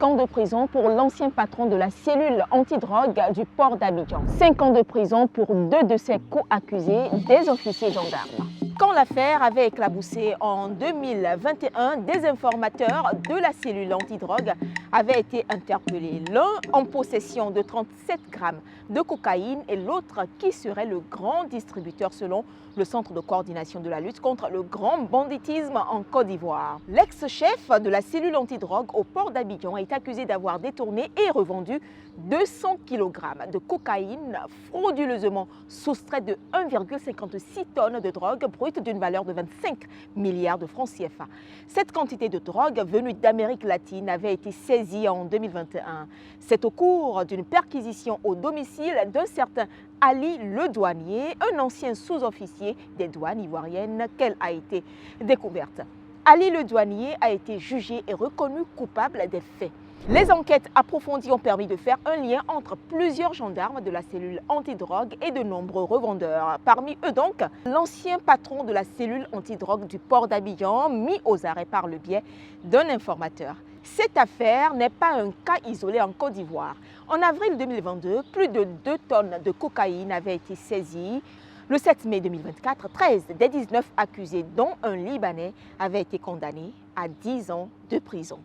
5 ans de prison pour l'ancien patron de la cellule antidrogue du port d'Abidjan. 5 ans de prison pour 2 de ses co-accusés, des officiers gendarmes. Quand l'affaire avait éclaboussé en 2021, des informateurs de la cellule antidrogue avaient été interpellés. L'un en possession de 37 grammes de cocaïne et l'autre qui serait le grand distributeur selon le Centre de coordination de la lutte contre le grand banditisme en Côte d'Ivoire. L'ex-chef de la cellule antidrogue au port d'Abidjan est accusé d'avoir détourné et revendu 200 kg de cocaïne frauduleusement soustraite de 1,56 tonnes de drogue brute d'une valeur de 25 milliards de francs CFA. Cette quantité de drogue venue d'Amérique latine avait été saisie en 2021. C'est au cours d'une perquisition au domicile d'un certain Ali Le Douanier, un ancien sous-officier des douanes ivoiriennes, qu'elle a été découverte. Ali Le Douanier a été jugé et reconnu coupable des faits. Les enquêtes approfondies ont permis de faire un lien entre plusieurs gendarmes de la cellule antidrogue et de nombreux revendeurs. Parmi eux donc, l'ancien patron de la cellule antidrogue du port d'Abidjan, mis aux arrêts par le biais d'un informateur. Cette affaire n'est pas un cas isolé en Côte d'Ivoire. En avril 2022, plus de 2 tonnes de cocaïne avaient été saisies. Le 7 mai 2024, 13 des 19 accusés, dont un Libanais, avaient été condamnés à 10 ans de prison.